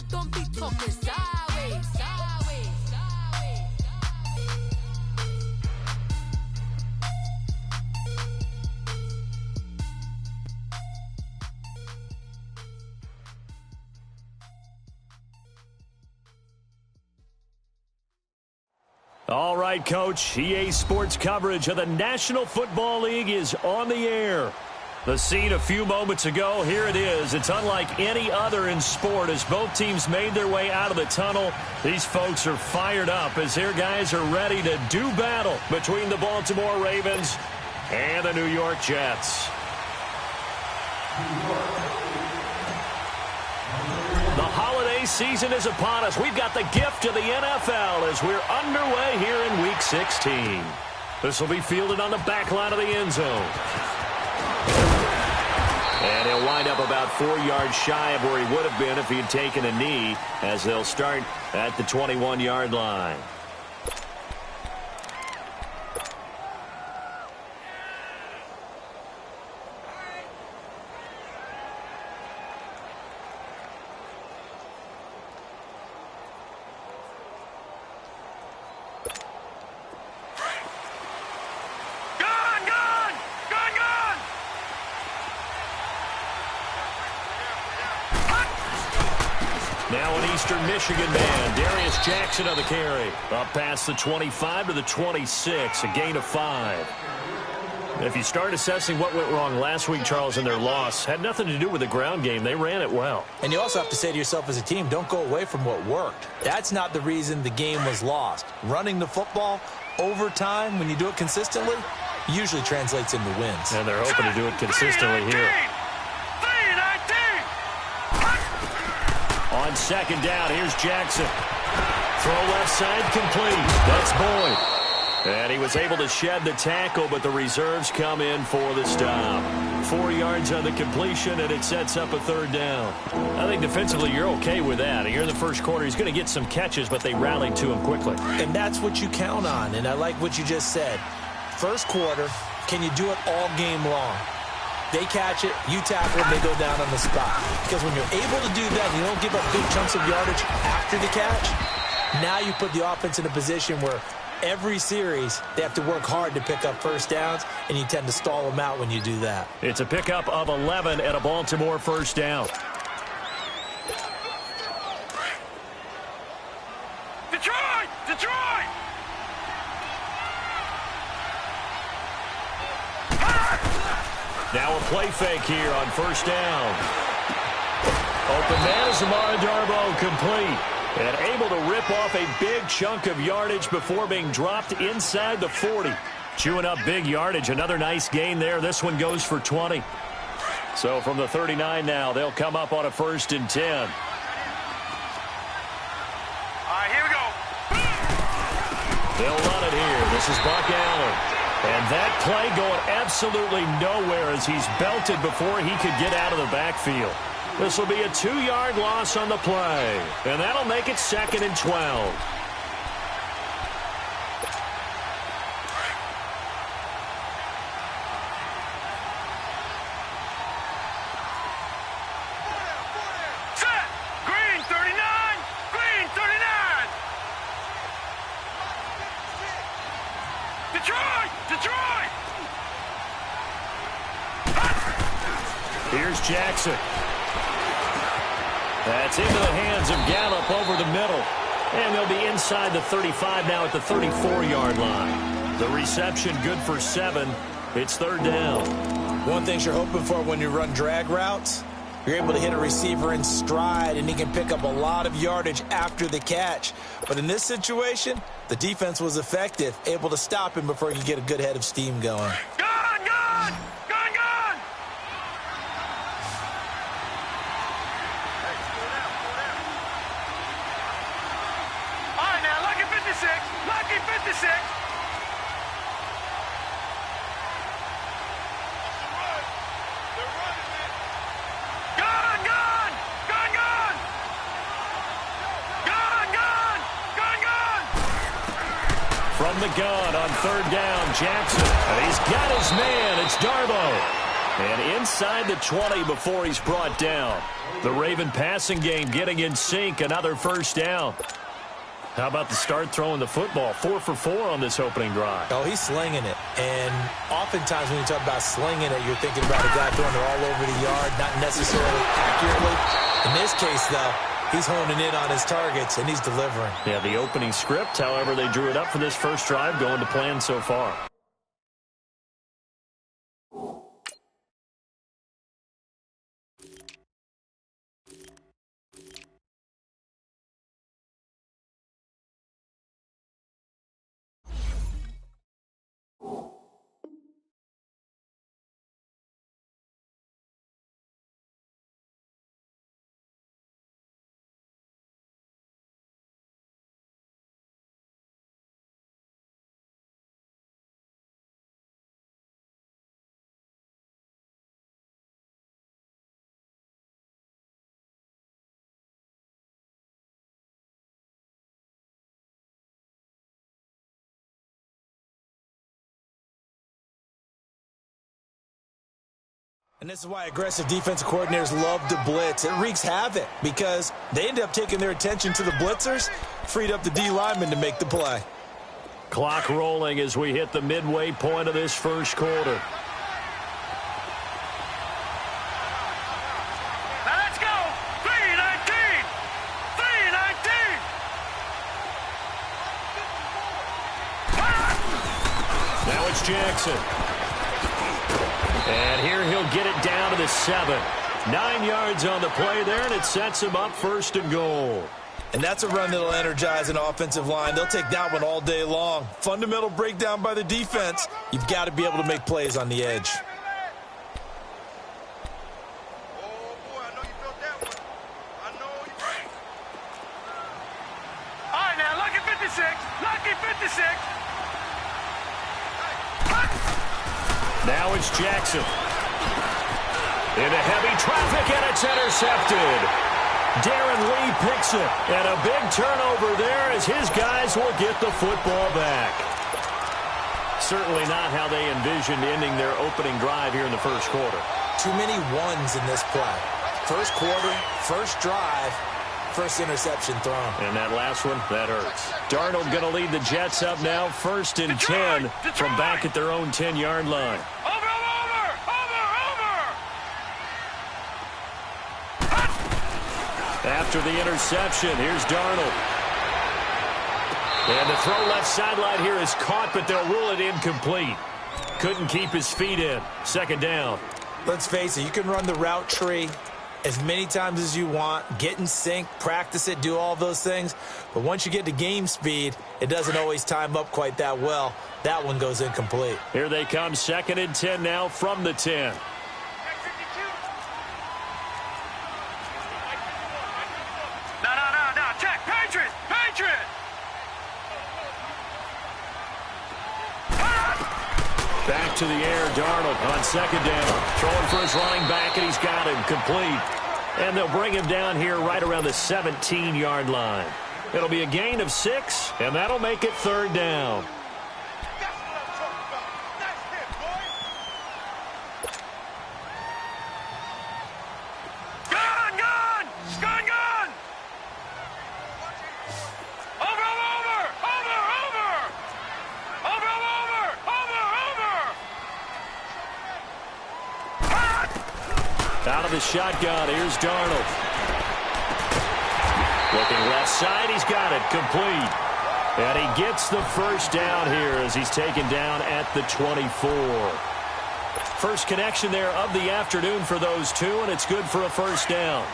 Don't be talking sideways, sideways, sideways. All right, Coach. EA Sports coverage of the National Football League is on the air. The scene a few moments ago, here it is. It's unlike any other in sport as both teams made their way out of the tunnel. These folks are fired up as their guys are ready to do battle between the Baltimore Ravens and the New York Jets. The holiday season is upon us. We've got the gift of the NFL as we're underway here in Week 16. This will be fielded on the back line of the end zone. And he'll wind up about 4 yards shy of where he would have been if he had taken a knee, as they'll start at the 21-yard line. Now an Eastern Michigan man, Darius Jackson on the carry. Up past the 25 to the 26, a gain of 5. If you start assessing what went wrong last week, Charles, in their loss, had nothing to do with the ground game. They ran it well. And you also have to say to yourself as a team, don't go away from what worked. That's not the reason the game was lost. Running the football over time, when you do it consistently, usually translates into wins. And they're hoping to do it consistently here. On second down, here's Jackson. Throw left side, complete. That's Boyd. And he was able to shed the tackle, but the reserves come in for the stop. 4 yards on the completion, and it sets up a third down. I think defensively you're okay with that. Here in the first quarter, he's going to get some catches, but they rallied to him quickly. And that's what you count on, and I like what you just said. First quarter, can you do it all game long? They catch it, you tackle them, they go down on the spot. Because when you're able to do that, you don't give up big chunks of yardage after the catch. Now you put the offense in a position where every series they have to work hard to pick up first downs, and you tend to stall them out when you do that. It's a pickup of 11 and a Baltimore first down. Detroit! Detroit! Now a play fake here on first down. Open man is Amara Darboh, complete. And able to rip off a big chunk of yardage before being dropped inside the 40. Chewing up big yardage. Another nice gain there. This one goes for 20. So from the 39 now, they'll come up on a 1st and 10. All right, here we go. They'll run it here. This is Buck Allen. And that play going absolutely nowhere as he's belted before he could get out of the backfield. This will be a 2-yard loss on the play. And that'll make it 2nd and 12. Set! Green 39! Green 39! Detroit! Detroit! Here's Jackson. That's into the hands of Gallup over the middle. And they'll be inside the 35 now at the 34-yard line. The reception good for 7. It's 3rd down. One thing you're hoping for when you run drag routes, you're able to hit a receiver in stride, and he can pick up a lot of yardage after the catch. But in this situation, the defense was effective, able to stop him before he could get a good head of steam going. Gone! Gone! Gone! Gone! All right, now, lucky 56. Lucky 56. Gone! Gone! Gone! Gone! Gone! Gone! Gone! Gone! From the gun on 3rd down, Jackson. And he's got his man. It's Darboh. And inside the 20 before he's brought down. The Raven passing game getting in sync, another first down. How about the start throwing the football? 4 for 4 on this opening drive. Oh, he's slinging it. And oftentimes when you talk about slinging it, you're thinking about a guy throwing it all over the yard, not necessarily accurately. In this case, though, he's honing in on his targets, and he's delivering. Yeah, the opening script, however, they drew it up for this first drive, going to plan so far. And this is why aggressive defensive coordinators love to blitz. It wreaks havoc because they end up taking their attention to the blitzers, freed up the D lineman to make the play. Clock rolling as we hit the midway point of this first quarter. Now let's go. 3:19. 3:19. Now it's Jackson. And here he'll get it down to the 7. 9 yards on the play there, and it sets him up first and goal. And that's a run that'll energize an offensive line. They'll take that one all day long. Fundamental breakdown by the defense. You've got to be able to make plays on the edge. All right, now, lucky 56. Lucky 56. Now it's Jackson. Into heavy traffic, and it's intercepted. Darren Lee picks it, and a big turnover there as his guys will get the football back. Certainly not how they envisioned ending their opening drive here in the first quarter. Too many ones in this play. First quarter, first drive, first interception thrown. And that last one, that hurts. Darnold going to lead the Jets up now, 1st and 10 from back at their own 10-yard line. After the interception, here's Darnold. And the throw left sideline here is caught, but they'll rule it incomplete. Couldn't keep his feet in. 2nd down. Let's face it, you can run the route tree as many times as you want, get in sync, practice it, do all those things. But once you get to game speed, it doesn't always time up quite that well. That one goes incomplete. Here they come, 2nd and 10 now from the 10. No, check, Patriot. Back to the air, Darnold on 2nd down. Throwing for his running back, and he's got him complete. And they'll bring him down here right around the 17-yard line. It'll be a gain of 6, and that'll make it 3rd down. Out of the shotgun, here's Darnold. Looking left side, he's got it, complete. And he gets the first down here as he's taken down at the 24. First connection there of the afternoon for those two, and it's good for a first down.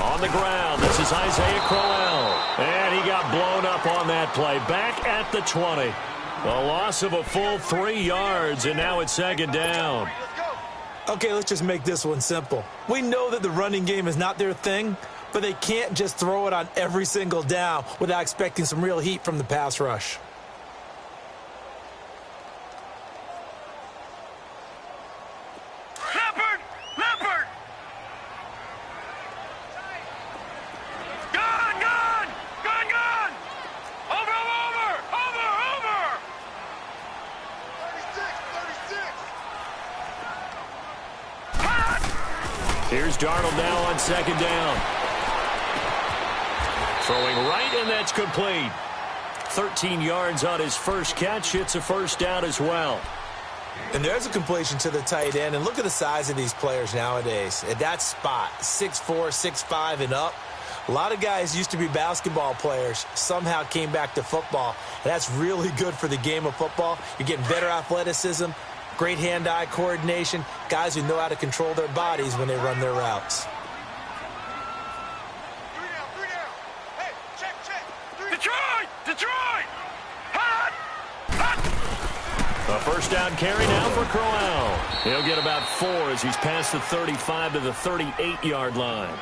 On the ground, this is Isaiah Crowell. And he got blown up on that play. Back at the 20. A loss of a full 3 yards, and now it's 2nd down. Okay, let's just make this one simple. We know that the running game is not their thing, but they can't just throw it on every single down without expecting some real heat from the pass rush. Here's Darnold now on second down. Throwing right, and that's complete. 13 yards on his first catch. It's a first down as well. And there's a completion to the tight end. And look at the size of these players nowadays. At that spot, 6'4", 6'5", and up. A lot of guys used to be basketball players, somehow came back to football. And that's really good for the game of football. You're getting better athleticism, great hand-eye coordination, guys who know how to control their bodies when they run their routes. Detroit! Hot! A first down carry now for Crowell. He'll get about 4 as he's past the 35 to the 38-yard line.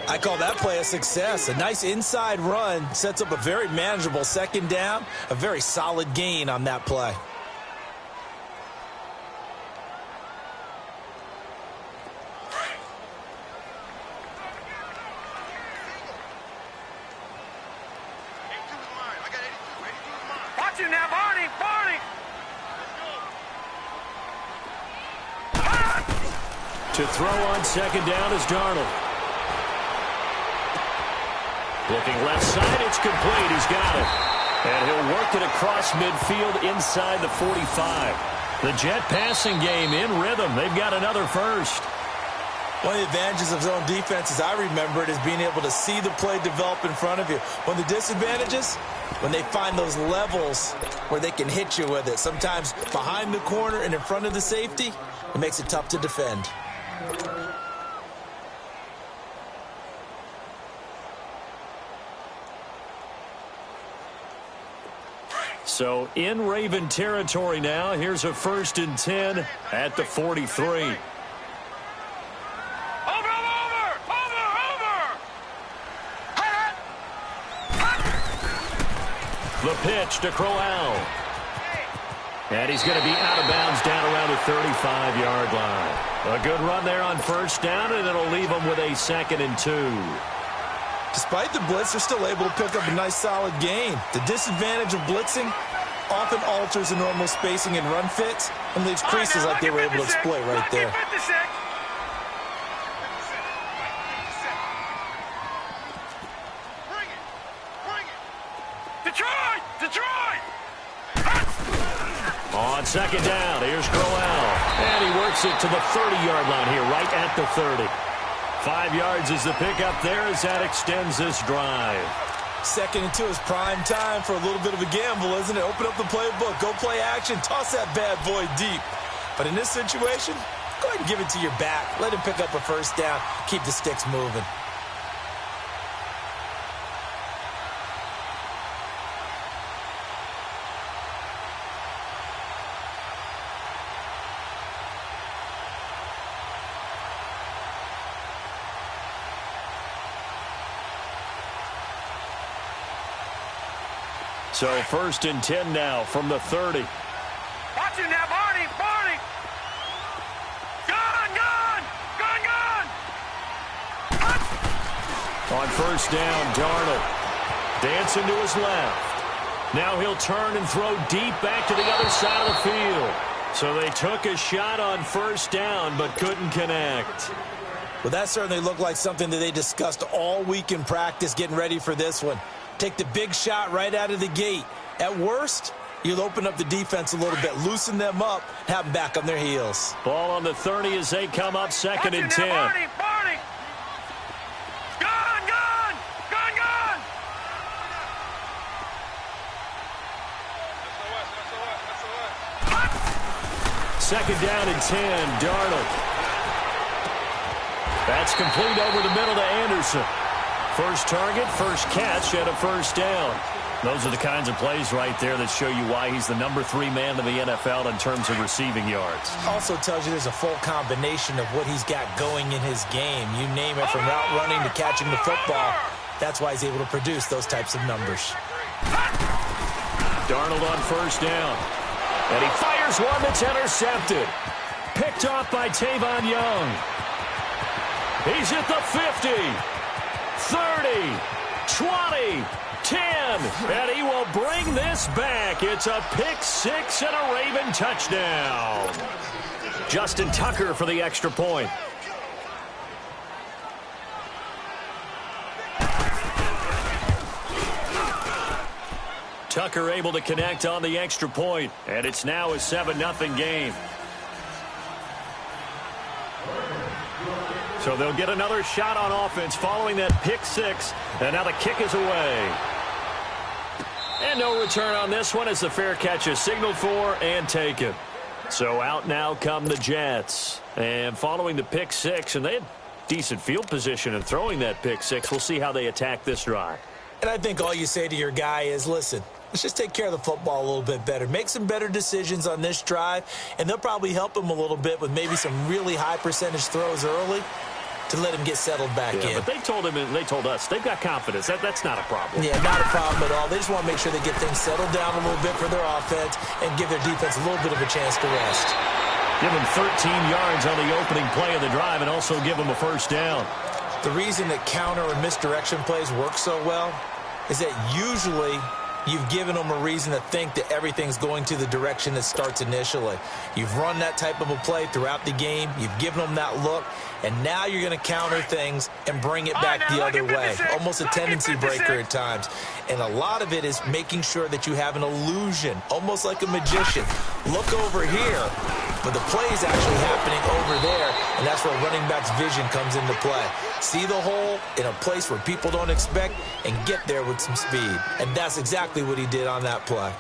I call that play a success. A nice inside run sets up a very manageable second down, a very solid gain on that play. Watch him now, Barney! To throw on second down is Darnold. Looking left side, it's complete. He's got it. And he'll work it across midfield inside the 45. The Jet passing game in rhythm. They've got another first. One of the advantages of zone defense, as I remember it, is being able to see the play develop in front of you. One of the disadvantages, when they find those levels where they can hit you with it. Sometimes behind the corner and in front of the safety, it makes it tough to defend. So in Raven territory now. Here's a 1st and 10 at the 43. Over! The pitch to Crowell. And he's going to be out of bounds down around the 35-yard line. A good run there on first down, and it'll leave them with a 2nd and 2. Despite the blitz, they're still able to pick up a nice solid gain. The disadvantage of blitzing often alters the normal spacing and run fits and leaves creases like they were able to exploit right there. Detroit! On second down, here's Crowell. And he works it to the 30-yard line here, right at the 30. 5 yards is the pickup there as that extends this drive. 2nd and 2 is prime time for a little bit of a gamble, isn't it? Open up the playbook, go play action, toss that bad boy deep. But in this situation, go ahead and give it to your back. Let him pick up a first down, keep the sticks moving. So 1st and 10 now from the 30. Watch him now, Barney! Gun! On first down, Darnold. Dancing to his left. Now he'll turn and throw deep back to the other side of the field. So they took a shot on first down but couldn't connect. Well, that certainly looked like something that they discussed all week in practice getting ready for this one. Take the big shot right out of the gate. At worst, you'll open up the defense a little bit, loosen them up, have them back on their heels. Ball on the 30 as they come up 2nd and 10. Barney! Gun! 2nd down and 10, Darnold. That's complete over the middle to Anderson. First target, first catch, and a first down. Those are the kinds of plays right there that show you why he's the number 3 man in the NFL in terms of receiving yards. Also tells you there's a full combination of what he's got going in his game. You name it, from route running to catching the football. That's why he's able to produce those types of numbers. Darnold on first down. And he fires one that's intercepted. Picked off by Tavon Young. He's at the 50. 30, 20, 10, and he will bring this back. It's a pick 6 and a Raven touchdown. Justin Tucker for the extra point. Tucker able to connect on the extra point, and it's now a 7-0 game. So they'll get another shot on offense following that pick six, and now the kick is away. And no return on this one as the fair catch is signaled for and taken. So out now come the Jets. And following the pick six, and they had decent field position in throwing that pick six. We'll see how they attack this drive. And I think all you say to your guy is, listen, let's just take care of the football a little bit better. Make some better decisions on this drive, and they'll probably help him a little bit with maybe some really high percentage throws early to let him get settled back in. But they told him and they told us they've got confidence. That's not a problem. Yeah, not a problem at all. They just want to make sure they get things settled down a little bit for their offense and give their defense a little bit of a chance to rest. Give them 13 yards on the opening play of the drive and also give them a first down. The reason that counter or misdirection plays work so well is that usually you've given them a reason to think that everything's going to the direction that starts initially. You've run that type of a play throughout the game. You've given them that look. And now you're going to counter things and bring it back the other way. Almost a tendency breaker at times. And a lot of it is making sure that you have an illusion, almost like a magician. Look over here, but the play is actually happening over there, and that's where running back's vision comes into play. See the hole in a place where people don't expect and get there with some speed. And that's exactly what he did on that play.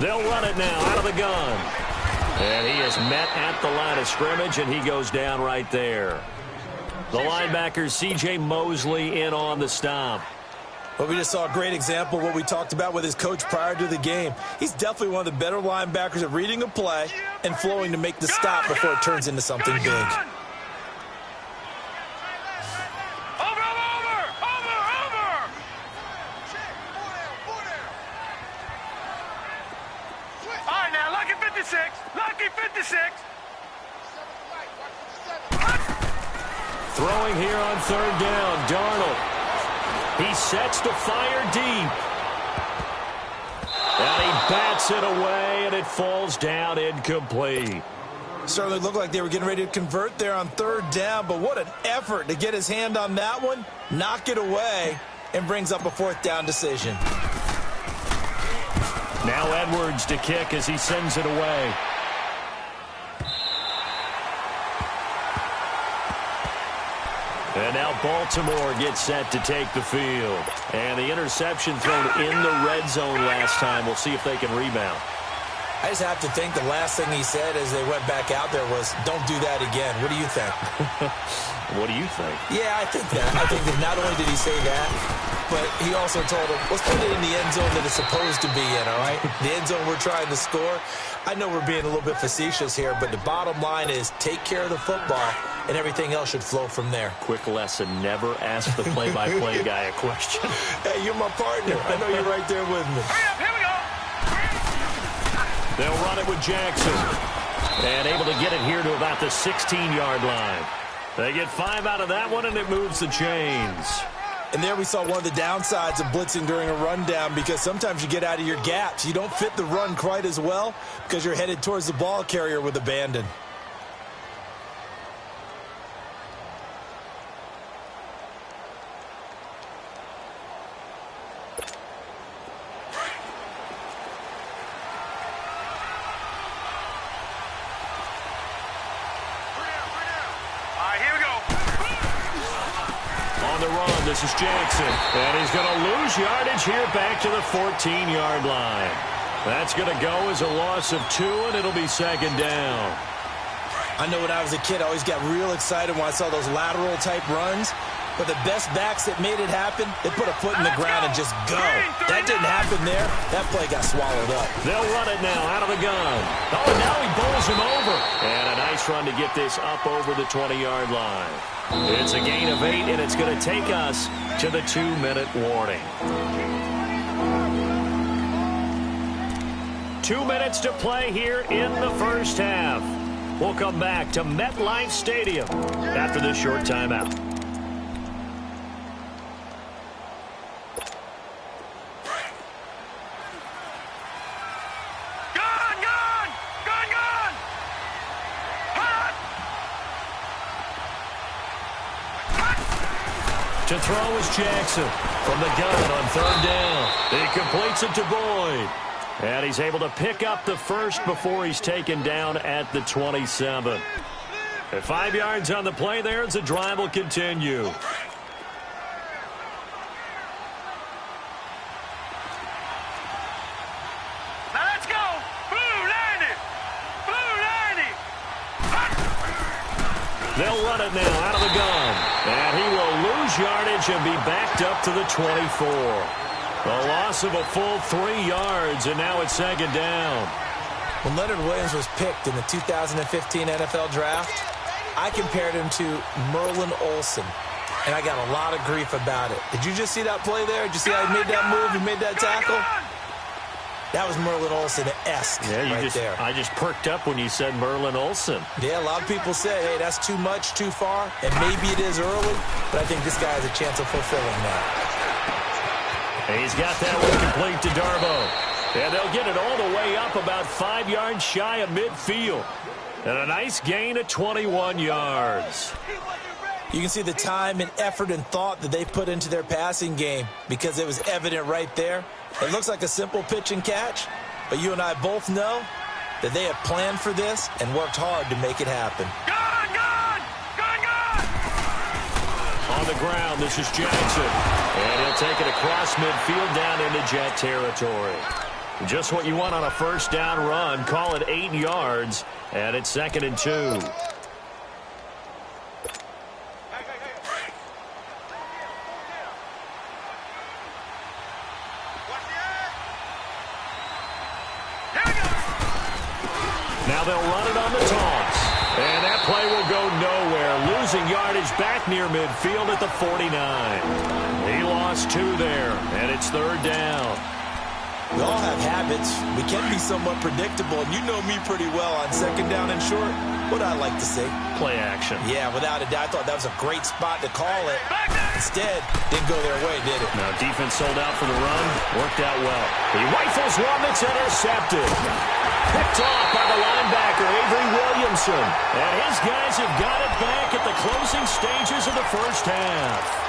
They'll run it now out of the gun. And he is met at the line of scrimmage, and he goes down right there. The linebacker, C.J. Mosley, in on the stop. Well, we just saw a great example of what we talked about with his coach prior to the game. He's definitely one of the better linebackers at reading a play and flowing to make the stop before it turns into something big. Throwing here on third down, Darnold. He sets to fire deep. And he bats it away, and it falls down incomplete. Certainly looked like they were getting ready to convert there on third down, but what an effort to get his hand on that one, knock it away, and brings up a fourth down decision. Now Edwards to kick as he sends it away. And now Baltimore gets set to take the field. And the interception thrown in the red zone last time. We'll see if they can rebound. I just have to think the last thing he said as they went back out there was, don't do that again. What do you think? What do you think? Yeah, I think that. I think that not only did he say that, but he also told him, let's put it in the end zone that it's supposed to be in, all right? The end zone we're trying to score. I know we're being a little bit facetious here, but the bottom line is take care of the football, and everything else should flow from there. Quick lesson, never ask the play-by-play guy a question. Hey, you're my partner. I know you're right there with me. Hurry up, here we go. They'll run it with Jackson. And able to get it here to about the 16-yard line. They get 5 out of that one, and it moves the chains. And there we saw one of the downsides of blitzing during a rundown, because sometimes you get out of your gaps. You don't fit the run quite as well because you're headed towards the ball carrier with abandon. This is Jackson, and he's going to lose yardage here back to the 14-yard line. That's going to go as a loss of 2, and it'll be second down. I know when I was a kid, I always got real excited when I saw those lateral-type runs. But the best backs that made it happen, they put a foot in the ground and just go. That didn't happen there. That play got swallowed up. They'll run it now out of the gun. Oh, and now he bowls him over. And a nice run to get this up over the 20-yard line. It's a gain of 8, and it's going to take us to the 2-minute warning. 2 minutes to play here in the first half. We'll come back to MetLife Stadium after this short timeout. To throw is Jackson from the gun on third down. He completes it to Boyd. And he's able to pick up the first before he's taken down at the 27. At 5 yards on the play there as the drive will continue. Now let's go. Blue landed. Blue landed. They'll run it now out of the gun. And he will lose yardage and be backed up to the 24. A loss of a full 3 yards, and now it's second down. When Leonard Williams was picked in the 2015 NFL Draft, I compared him to Merlin Olsen, and I got a lot of grief about it. Did you just see that play there? Did you see how he made that move? He made that tackle? That was Merlin Olsen-esque right there. I just perked up when you said Merlin Olsen. Yeah, a lot of people say, hey, that's too much, too far, and maybe it is early, but I think this guy has a chance of fulfilling that. He's got that one complete to Darbo. And they'll get it all the way up about 5 yards shy of midfield. And a nice gain of 21 yards. You can see the time and effort and thought that they put into their passing game because it was evident right there. It looks like a simple pitch and catch, but you and I both know that they have planned for this and worked hard to make it happen. On the ground, this is Jackson. And he'll take it across midfield down into Jet territory. Just what you want on a first down run. Call it 8 yards, and it's 2nd and 2. Now they'll run it on the toss. And that play will go nowhere. Losing yardage back near midfield at the 49. He lost 2 there, and it's 3rd down. We all have habits. We can be somewhat predictable, and you know me pretty well on 2nd down and short. What I like to say? Play action. Yeah, without a doubt. I thought that was a great spot to call it. Instead, didn't go their way, did it? Now defense sold out for the run. Worked out well. He rifles one that's intercepted. Picked off by the linebacker, Avery Williamson. And his guys have got it back at the closing stages of the first half.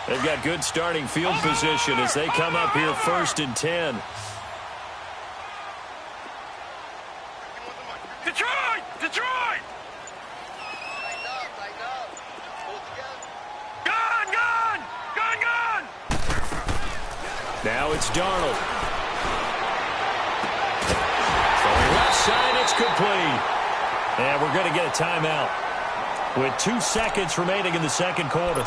They've got good starting field position as they come up here 1st and 10. Detroit! Detroit! Gun! Gun! Gun! Gun! Now it's Darnold. Throwing left side, it's complete. And we're going to get a timeout with 2 seconds remaining in the second quarter.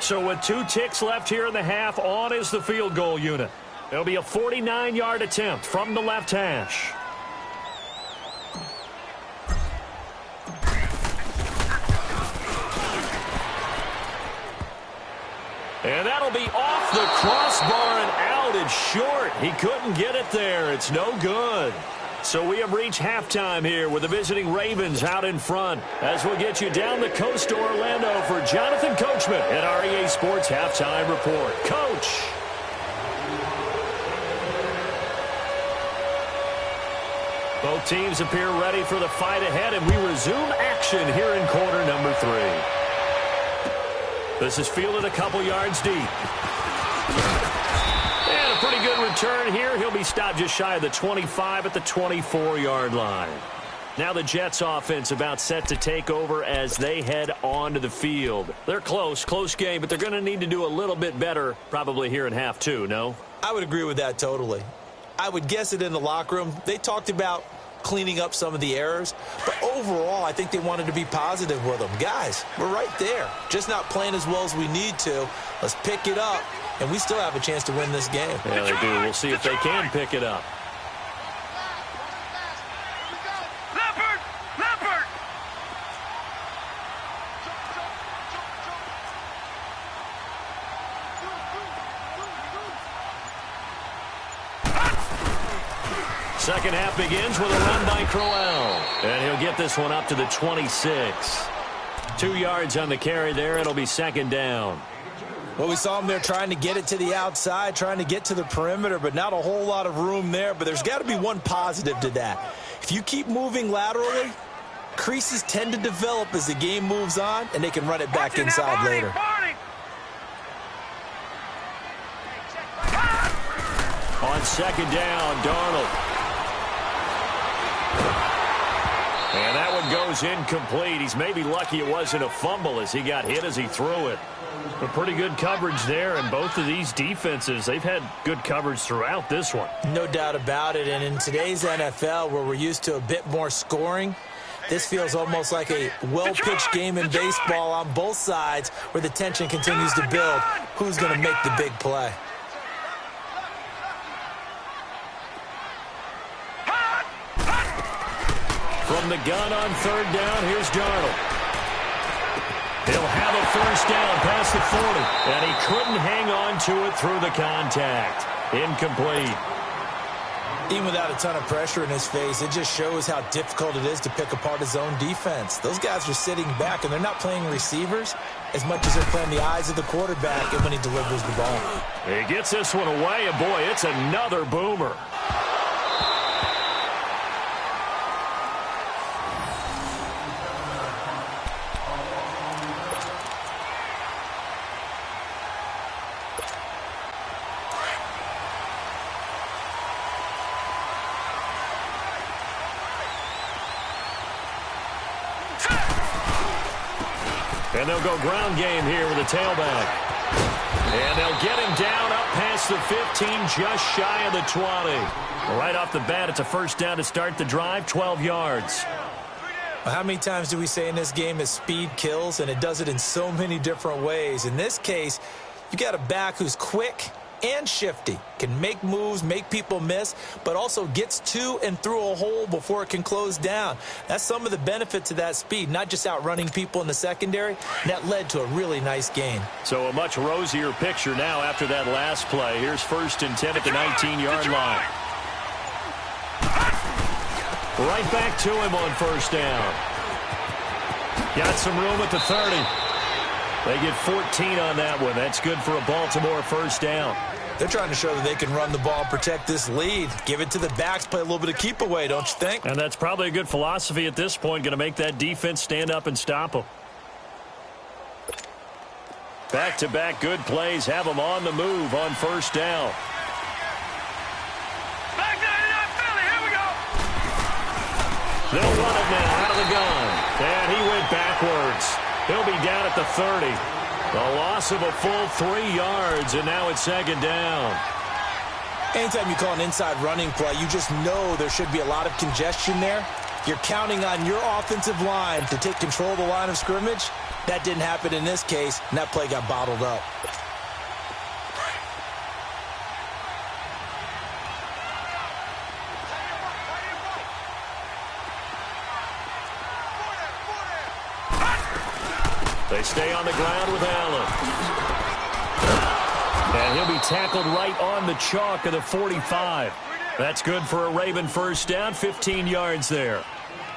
So with 2 ticks left here in the half, on is the field goal unit. It'll be a 49-yard attempt from the left hash. And that'll be off the crossbar and out. It's short. He couldn't get it there. It's no good. So we have reached halftime here with the visiting Ravens out in front. As we'll get you down the coast to Orlando for Jonathan Coachman at our EA Sports Halftime Report. Coach. Both teams appear ready for the fight ahead, and we resume action here in quarter number 3. This is fielded a couple yards deep. And a pretty good return here. He'll be stopped just shy of the 25 at the 24-yard line. Now the Jets offense about set to take over as they head onto the field. They're close game, but they're going to need to do a little bit better probably here in half 2, no? I would agree with that totally. I would guess it in the locker room. They talked about cleaning up some of the errors, but overall, I think they wanted to be positive with them. Guys, we're right there, just not playing as well as we need to. Let's pick it up, and we still have a chance to win this game. Yeah, they do. We'll see if they can pick it up. Second half begins with a run by Crowell. And he'll get this one up to the 26. 2 yards on the carry there. It'll be second down. Well, we saw him there trying to get it to the outside, trying to get to the perimeter, but not a whole lot of room there. But there's got to be one positive to that. If you keep moving laterally, creases tend to develop as the game moves on, and they can run it back inside later. On second down, Darnold. And that one goes incomplete. He's maybe lucky it wasn't a fumble as he got hit as he threw it. But pretty good coverage there, and both of these defenses, they've had good coverage throughout this one. No doubt about it, and in today's NFL, where we're used to a bit more scoring, this feels almost like a well-pitched game in baseball on both sides where the tension continues to build. Who's going to make the big play? From the gun on third down, here's Darnold. He'll have a first down past the 40, and he couldn't hang on to it through the contact. Incomplete. Even without a ton of pressure in his face, it just shows how difficult it is to pick apart his own defense. Those guys are sitting back, and they're not playing receivers as much as they're playing the eyes of the quarterback and when he delivers the ball. He gets this one away, and boy, it's another boomer. And they'll go ground game here with a tailback. And they'll get him down up past the 15, just shy of the 20. Right off the bat, it's a first down to start the drive, 12 yards. Well, how many times do we say in this game that speed kills, and it does it in so many different ways? In this case, you got a back who's quick and shifty, can make moves, make people miss, but also gets to and through a hole before it can close down. That's some of the benefits of that speed, not just outrunning people in the secondary. That led to a really nice gain. So a much rosier picture now after that last play. Here's first and 10 at the 19-yard line. Right back to him on first down. Got some room at the 30. They get 14 on that one. That's good for a Baltimore first down. They're trying to show that they can run the ball and protect this lead. Give it to the backs, play a little bit of keep away, don't you think? And that's probably a good philosophy at this point, going to make that defense stand up and stop them. Back-to-back good plays have them on the move on first down. Back 99 Philly, here we go. They'll run it now out of the gun. And he went backwards. He'll be down at the 30. A loss of a full 3 yards, and now it's second down. Anytime you call an inside running play, you just know there should be a lot of congestion there. You're counting on your offensive line to take control of the line of scrimmage. That didn't happen in this case, and that play got bottled up. They stay on the ground with Allen. And he'll be tackled right on the chalk of the 45. That's good for a Raven first down, 15 yards there.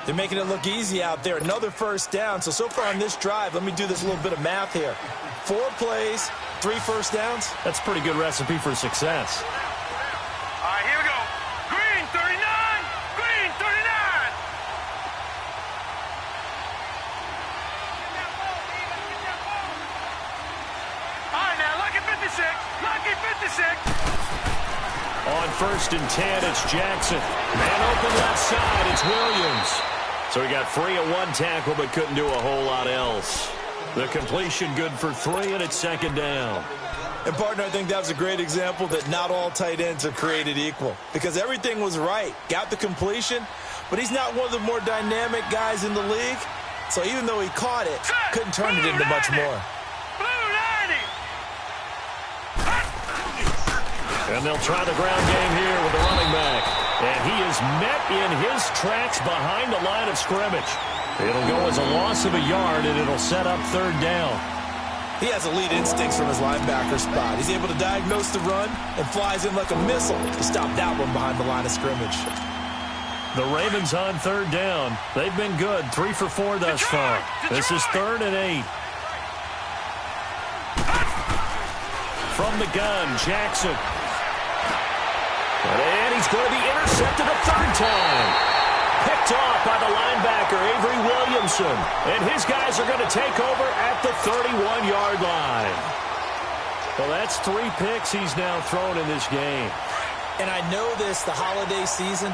They're making it look easy out there. Another first down. So far on this drive, let me do this little bit of math here. 4 plays, 3 first downs. That's a pretty good recipe for success. All right, here we go. Green 39. Green 39. All right, now, lucky 56. Lucky 56. On first and 10, it's Jackson. Man open left side, it's Williams. So he got free of 1 tackle, but couldn't do a whole lot else. The completion good for 3, and it's second down. And, partner, I think that was a great example that not all tight ends are created equal because everything was right. Got the completion, but he's not one of the more dynamic guys in the league. So even though he caught it, couldn't turn it into much more. And they'll try the ground game here with the running back. And he is met in his tracks behind the line of scrimmage. It'll go as a loss of a yard, and it'll set up third down. He has elite instincts from his linebacker spot. He's able to diagnose the run and flies in like a missile to stop that one behind the line of scrimmage. The Ravens on third down. They've been good, 3 for 4 thus far. This is 3rd and 8. From the gun, Jackson. And he's going to be intercepted a third time. Picked off by the linebacker, Avery Williamson. And his guys are going to take over at the 31-yard line. Well, that's 3 picks he's now thrown in this game. And I know this, the holiday season,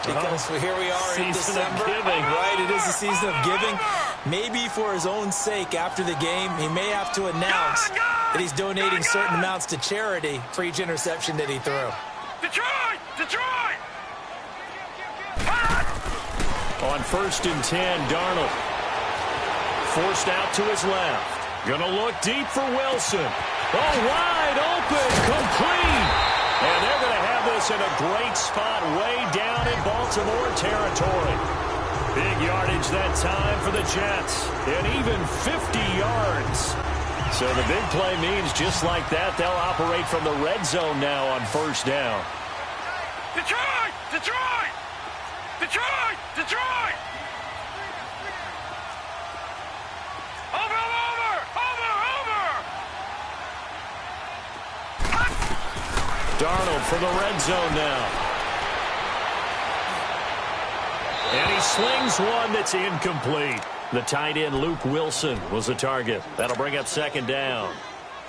because here we are in December. Right, it is the season of giving. Maybe for his own sake after the game, he may have to announce that he's donating certain amounts to charity for each interception that he threw. Detroit! Detroit! On 1st and 10, Darnold. Forced out to his left. Gonna look deep for Wilson. Oh, wide open, complete. And they're going to have this in a great spot way down in Baltimore territory. Big yardage that time for the Jets. And even 50 yards. So the big play means just like that, they'll operate from the red zone now on 1st down. Detroit! Detroit! Detroit! Detroit! Over! Over! Over! Over! Darnold from the red zone now. And he slings one that's incomplete. The tight end, Luke Wilson, was the target. That'll bring up 2nd down.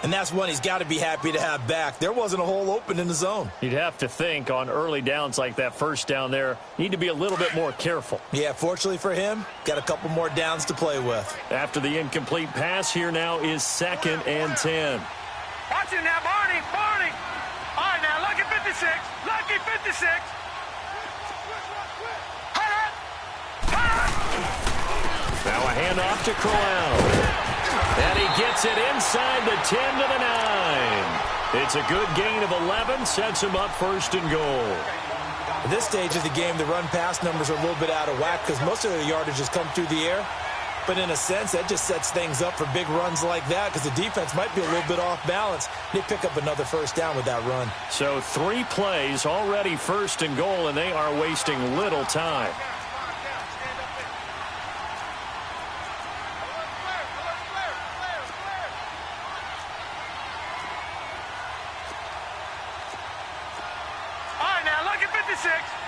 And that's one he's got to be happy to have back. There wasn't a hole open in the zone. You'd have to think on early downs like that 1st down there, need to be a little bit more careful. Yeah, fortunately for him, got a couple more downs to play with. After the incomplete pass, here now is 2nd and 10. Watch it now, Barney! Barney! All right, now, lucky 56! Lucky 56! Now a handoff to Crowell. And he gets it inside the 10 to the 9. It's a good gain of 11, sets him up 1st and goal. At this stage of the game, the run-pass numbers are a little bit out of whack because most of the yardage has come through the air. But in a sense, that just sets things up for big runs like that because the defense might be a little bit off balance. They pick up another 1st down with that run. So 3 plays, already 1st and goal, and they are wasting little time.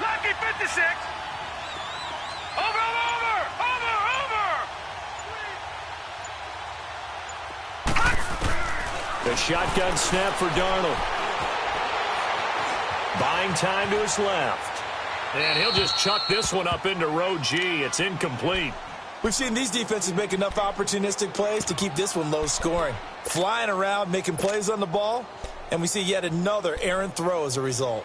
Lucky 56! Over! Over! Over! Over! The shotgun snap for Darnold. Buying time to his left. And he'll just chuck this one up into row G. It's incomplete. We've seen these defenses make enough opportunistic plays to keep this one low scoring. Flying around, making plays on the ball, and we see yet another errant throw as a result.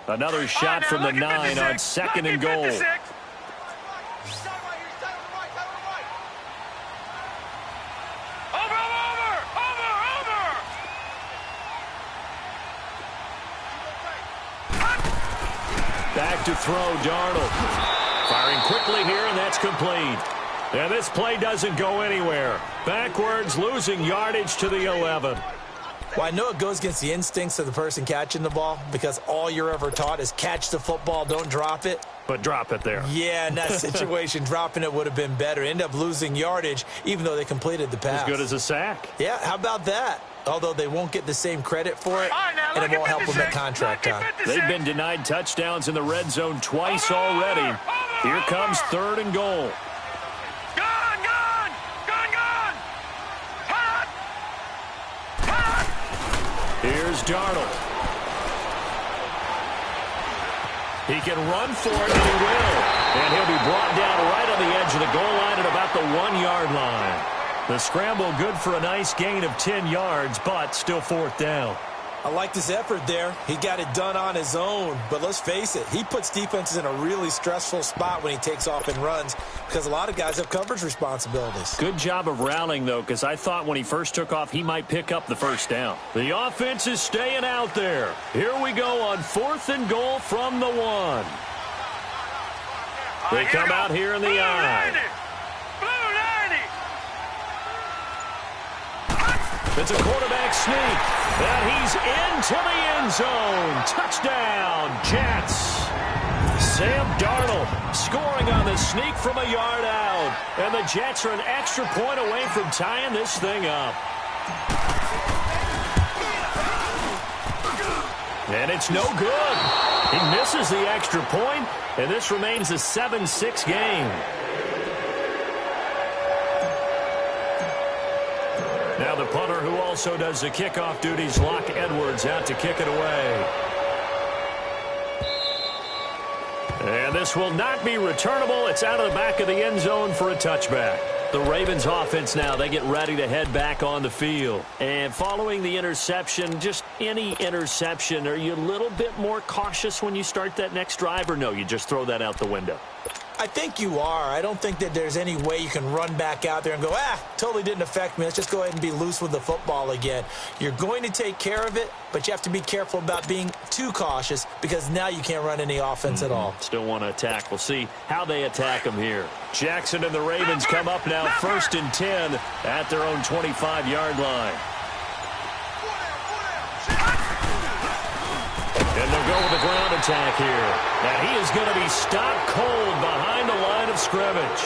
Another shot from the 9 on 2nd and goal. Over! Over! Over! Over! Back to throw, Darnold. Firing quickly here, and that's complete. And this play doesn't go anywhere. Backwards, losing yardage to the 11. Well, I know it goes against the instincts of the person catching the ball because all you're ever taught is catch the football, don't drop it. But drop it there. Yeah, in that situation, dropping it would have been better. End up losing yardage, even though they completed the pass. As good as a sack. Yeah, how about that? Although they won't get the same credit for it, and it won't help them at contract time. They've been denied touchdowns in the red zone twice already. Here comes 3rd and goal. Gone! Gone! Gone! Gone! Hot! Hot! Here's Darnold. He can run for it, and he will. And he'll be brought down right on the edge of the goal line at about the 1-yard line. The scramble good for a nice gain of 10 yards, but still fourth down. I liked his effort there. He got it done on his own. But let's face it, he puts defenses in a really stressful spot when he takes off and runs because a lot of guys have coverage responsibilities. Good job of rallying, though, because I thought when he first took off, he might pick up the first down. The offense is staying out there. Here we go on 4th and goal from the 1. They come out here in the I. It's a quarterback sneak, and he's into the end zone. Touchdown, Jets. Sam Darnold scoring on the sneak from a yard out. And the Jets are an extra point away from tying this thing up. And it's no good. He misses the extra point, and this remains a 7-6 game. Now the punter who also does the kickoff duties, Locke Edwards, out to kick it away. And this will not be returnable. It's out of the back of the end zone for a touchback. The Ravens offense now, they get ready to head back on the field. And following the interception, just any interception, are you a little bit more cautious when you start that next drive, or no, you just throw that out the window? I think you are. I don't think that there's any way you can run back out there and go, totally didn't affect me. Let's just go ahead and be loose with the football again. You're going to take care of it, but you have to be careful about being too cautious because now you can't run any offense at all. Still want to attack. We'll see how they attack them here. Jackson and the Ravens come up now 1st and 10 at their own 25-yard line. And they'll go with the ground attack here. And he is going to be stopped cold behind the line of scrimmage.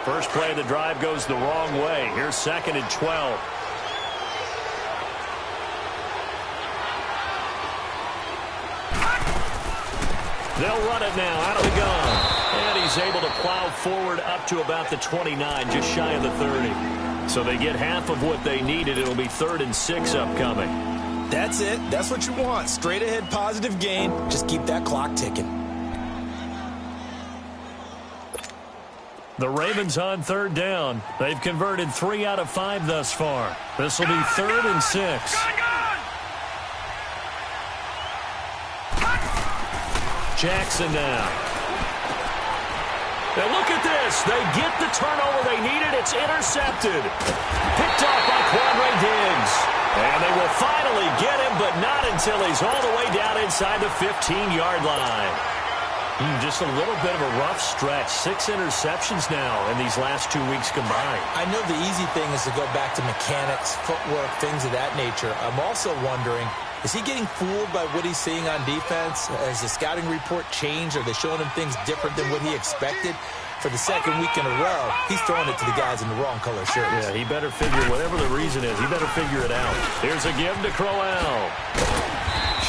First play of the drive goes the wrong way. Here's 2nd and 12. They'll run it now out of the gun. And he's able to plow forward up to about the 29, just shy of the 30. So they get half of what they needed. It'll be 3rd and 6 upcoming. That's it. That's what you want. Straight ahead positive gain. Just keep that clock ticking. The Ravens on 3rd down. They've converted 3 out of 5 thus far. This will be 3rd and 6. Jackson now. Now look at this. They get the turnover they needed. It's intercepted. Picked off by Quandre Diggs. And they will finally get him, but not until he's all the way down inside the 15-yard line. Just a little bit of a rough stretch. 6 interceptions now in these last 2 weeks combined. I know the easy thing is to go back to mechanics, footwork, things of that nature. I'm also wondering, is he getting fooled by what he's seeing on defense? Has the scouting report changed? Are they showing him things different than what he expected? For the 2nd week in a row, he's throwing it to the guys in the wrong color shirts. Yeah, he better figure, whatever the reason is, he better figure it out. Here's a give to Crowell.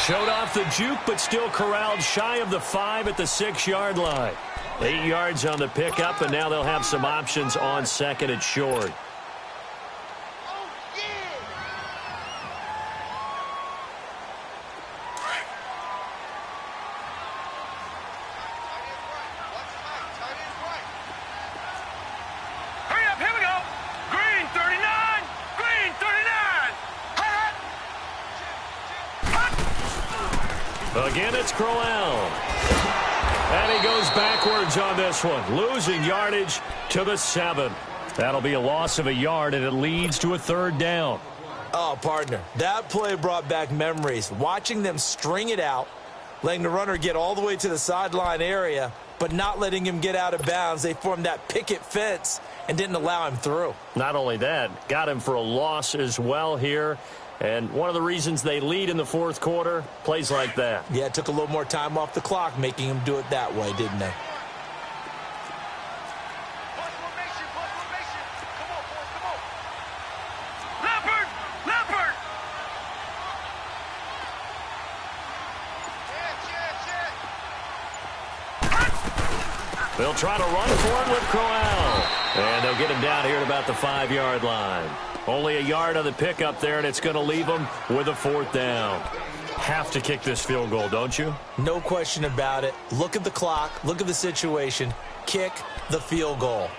Showed off the juke, but still corralled shy of the 5 at the 6-yard line. 8 yards on the pickup, and now they'll have some options on 2nd and short. Again, it's Crowell. And he goes backwards on this one, losing yardage to the 7. That'll be a loss of a yard, and it leads to a 3rd down. Oh, partner, that play brought back memories. Watching them string it out, letting the runner get all the way to the sideline area, but not letting him get out of bounds. They formed that picket fence and didn't allow him through. Not only that, got him for a loss as well here. And one of the reasons they lead in the 4th quarter, plays like that. Yeah, it took a little more time off the clock, making him do it that way, didn't they? They'll try to run for it with Crowell. And they'll get him down here at about the 5-yard line. Only a yard on the pickup there, and it's going to leave them with a 4th down. Have to kick this field goal, don't you? No question about it. Look at the clock. Look at the situation. Kick the field goal.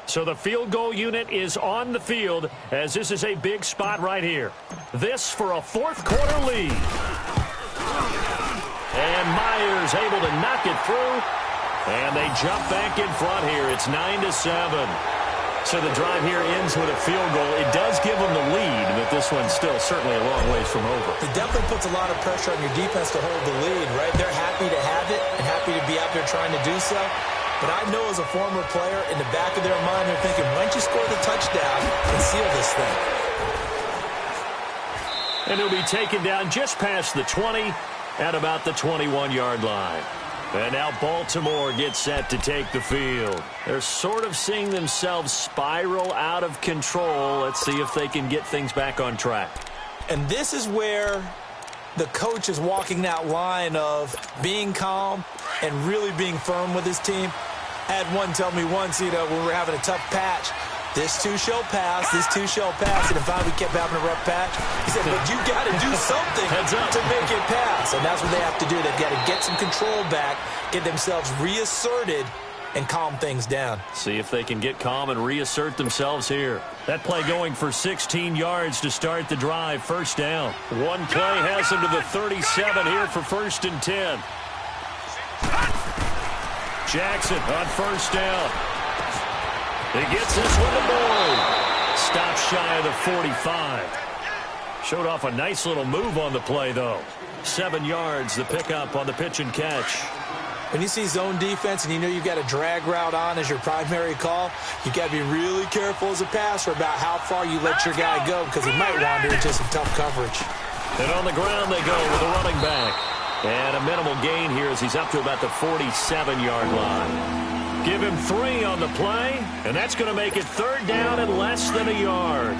So the field goal unit is on the field as this is a big spot right here. This for a 4th quarter lead. And Myers able to knock it through. And they jump back in front here. It's 9-7. So the drive here ends with a field goal. It does give them the lead, but this one's still certainly a long ways from over. It definitely puts a lot of pressure on your defense to hold the lead, right? They're happy to have it and happy to be out there trying to do so. But I know as a former player, in the back of their mind, they're thinking, why don't you score the touchdown and seal this thing? And he'll be taken down just past the 20 at about the 21-yard line. And now Baltimore gets set to take the field. They're sort of seeing themselves spiral out of control. Let's see if they can get things back on track. And this is where the coach is walking that line of being calm and really being firm with his team. I had one tell me once, when we were having a tough patch, this too shall pass, this too shall pass. And if we kept having a rough patch, he said, but you got to do something to make it pass. And that's what they have to do. They've got to get some control back, get themselves reasserted, and calm things down. See if they can get calm and reassert themselves here. That play going for 16 yards to start the drive. 1st down. One play has them to the 37 here for 1st and 10. Jackson on 1st down. He gets this one to Boyd. Stops shy of the 45. Showed off a nice little move on the play, though. 7 yards, the pickup on the pitch and catch. When you see zone defense and you know you've got a drag route on as your primary call, you've got to be really careful as a passer about how far you let your guy go because he might wander into some tough coverage. And on the ground they go with a running back. And a minimal gain here as he's up to about the 47-yard line. Give him 3 on the play, and that's going to make it 3rd down and less than a yard.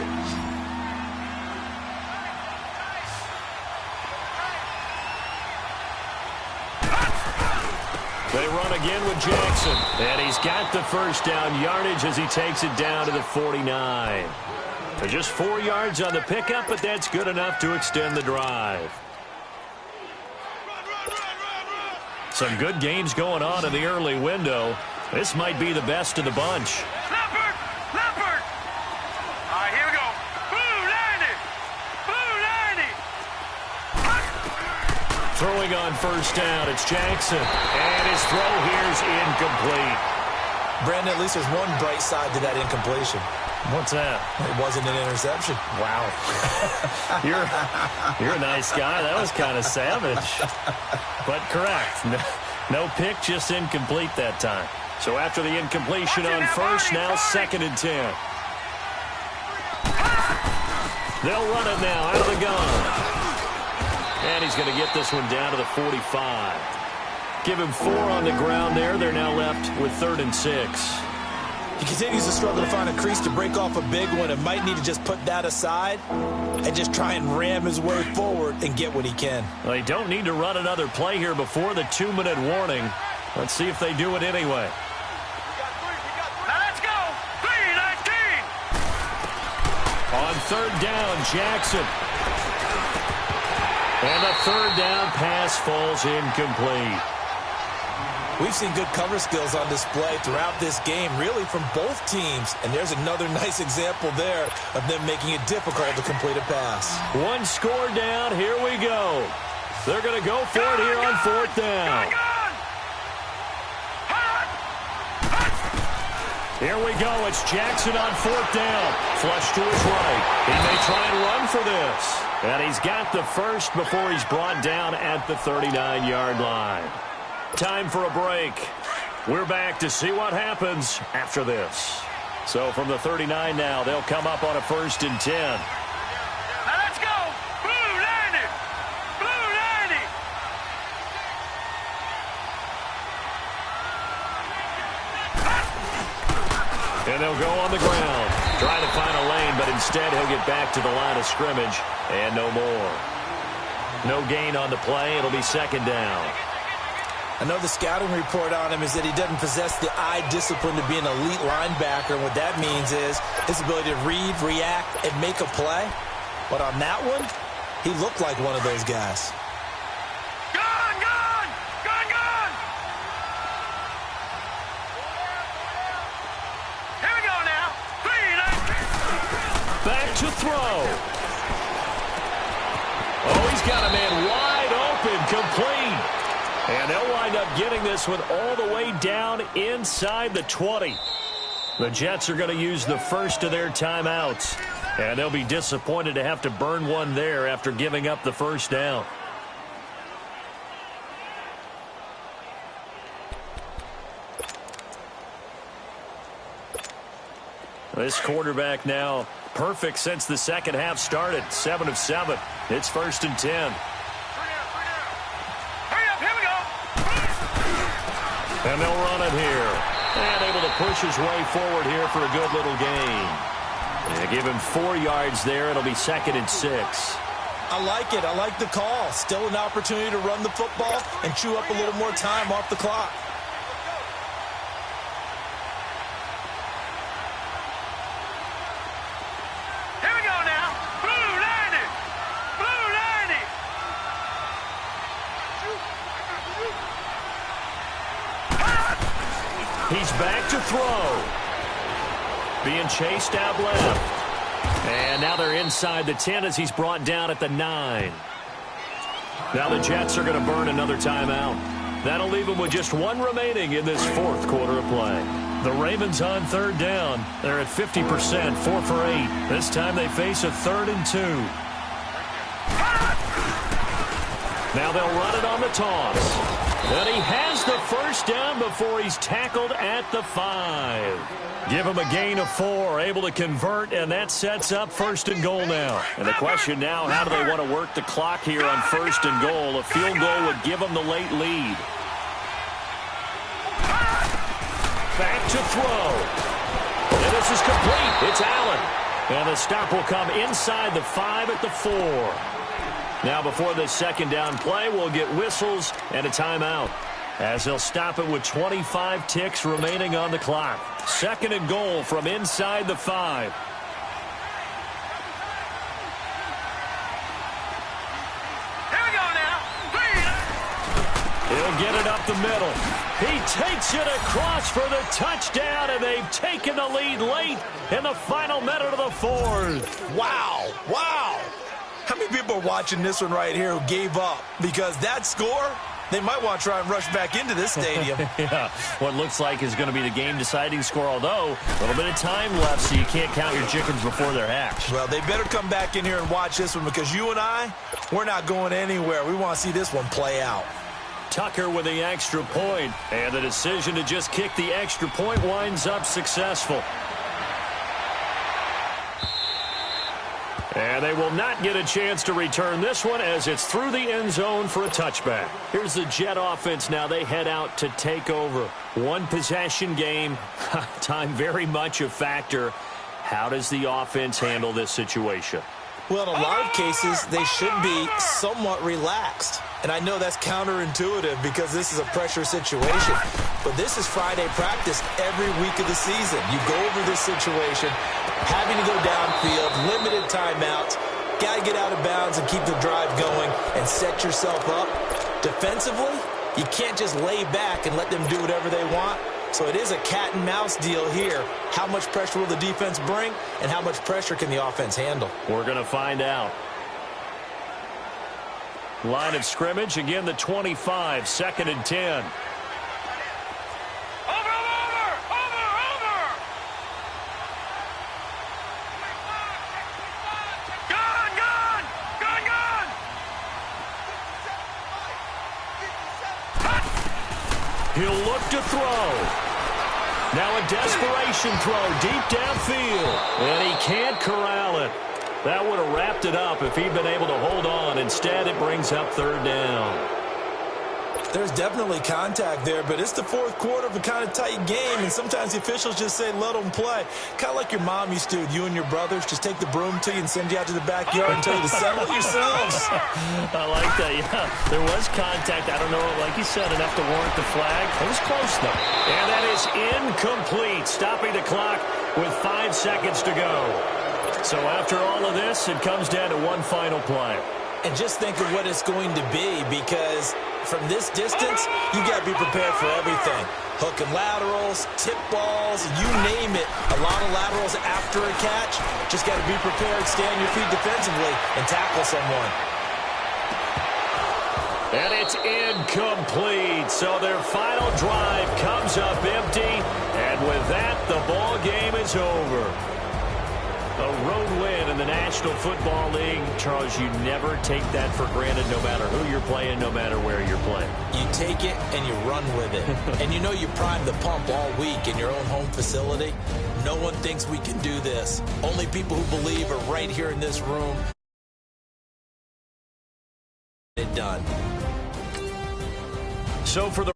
They run again with Jackson, and he's got the 1st down yardage as he takes it down to the 49. So just 4 yards on the pickup, but that's good enough to extend the drive. Some good games going on in the early window. This might be the best of the bunch. Leopard! Leopard! All right, here we go. Blue 90! Blue 90! Throwing on 1st down, it's Jackson. And his throw here's incomplete. Brandon, at least there's one bright side to that incompletion. What's that? It wasn't an interception. Wow. You're a nice guy. That was kind of savage. But correct. No pick, just incomplete that time. So after the incompletion on 1st, now 2nd and 10. They'll run it now out of the gun. And he's going to get this one down to the 45. Give him 4 on the ground there. They're now left with 3rd and 6. He continues to struggle to find a crease to break off a big one and might need to just put that aside and just try and ram his way forward and get what he can. Well, they don't need to run another play here before the 2-minute warning. Let's see if they do it anyway. Now let's go! 3-19! On 3rd down, Jackson. And a 3rd down pass falls incomplete. We've seen good cover skills on display throughout this game, really from both teams. And there's another nice example there of them making it difficult to complete a pass. 1 score down. Here we go. They're going to go for it here on 4th down. Here we go. It's Jackson on 4th down. Flush to his right. He may try and run for this. And he's got the 1st before he's brought down at the 39-yard line. Time for a break. We're back to see what happens after this. So from the 39 now, they'll come up on a 1st and 10. Now let's go! Blue 90! Blue 90! And they'll go on the ground. Try to find a lane, but instead he'll get back to the line of scrimmage. And no more. No gain on the play. It'll be 2nd down. I know the scouting report on him is that he doesn't possess the eye discipline to be an elite linebacker. And what that means is his ability to read, react, and make a play. But on that one, he looked like one of those guys. Gone, gone! Gone, gone! Here we go now. Back to throw. Oh, he's got a man wide open, complete. And they'll wind up getting this one all the way down inside the 20. The Jets are going to use the first of their timeouts. And they'll be disappointed to have to burn one there after giving up the first down. This quarterback now perfect since the second half started. 7 of 7. It's 1st and 10. And they'll run it here. And able to push his way forward here for a good little gain. And give him 4 yards there. It'll be 2nd and 6. I like it. I like the call. Still an opportunity to run the football and chew up a little more time off the clock. Here we go now. Blue 90. Blue 90. He's back to throw. Being chased out left. And now they're inside the 10 as he's brought down at the 9. Now the Jets are going to burn another timeout. That'll leave them with just 1 remaining in this 4th quarter of play. The Ravens on 3rd down. They're at 50%, 4 for 8. This time they face a 3rd and 2. Now they'll run it on the toss. And he has the first down before he's tackled at the 5. Give him a gain of 4, able to convert, and that sets up 1st and goal now. And the question now, how do they want to work the clock here on 1st and goal? A field goal would give them the late lead. Back to throw. And this is complete. It's Allen. And the stop will come inside the 5 at the 4. Now before this 2nd down play, we'll get whistles and a timeout, as they'll stop it with 25 ticks remaining on the clock. 2nd and goal from inside the 5. Here we go now. He'll get it up the middle. He takes it across for the touchdown, and they've taken the lead late in the final minute of the 4th. Wow. Wow. How many people are watching this one right here who gave up? Because that score, they might want to try and rush back into this stadium. Yeah, what looks like is going to be the game-deciding score, although a little bit of time left, so you can't count your chickens before they're hatched. Well, they better come back in here and watch this one, because you and I, we're not going anywhere. We want to see this one play out. Tucker with the extra point, and the decision to just kick the extra point winds up successful. And they will not get a chance to return this one, as it's through the end zone for a touchback. Here's the Jet offense now. They head out to take over. 1 possession game. Time very much a factor. How does the offense handle this situation? Well, in a lot of cases, they should be somewhat relaxed. And I know that's counterintuitive because this is a pressure situation. But this is Friday practice every week of the season. You go over this situation, having to go downfield, limited timeouts, got to get out of bounds and keep the drive going and set yourself up. Defensively, you can't just lay back and let them do whatever they want. So it is a cat and mouse deal here. How much pressure will the defense bring, and how much pressure can the offense handle? We're going to find out. Line of scrimmage, again the 25, 2nd and 10. He'll look to throw. Now a desperation throw deep downfield. And he can't corral it. That would have wrapped it up if he'd been able to hold on. Instead, it brings up 3rd down. There's definitely contact there, but it's the fourth quarter of a kind of tight game, and sometimes the officials just say, let them play. Kind of like your mom used to with you and your brothers. Just take the broom to you and send you out to the backyard and tell you to settle it yourselves. I like that, yeah. There was contact. I don't know, like you said, enough to warrant the flag. It was close, though. And that is incomplete, stopping the clock with 5 seconds to go. So after all of this, it comes down to one final play. And just think of what it's going to be, because from this distance, you got to be prepared for everything. Hook and laterals, tip balls, you name it. A lot of laterals after a catch. Just got to be prepared, stay on your feet defensively, and tackle someone. And it's incomplete. So their final drive comes up empty. And with that, the ball game is over. A road win in the National Football League. Charles, you never take that for granted, no matter who you're playing, no matter where you're playing. You take it and you run with it. And you know you primed the pump all week in your own home facility. No one thinks we can do this. Only people who believe are right here in this room. Done. So for the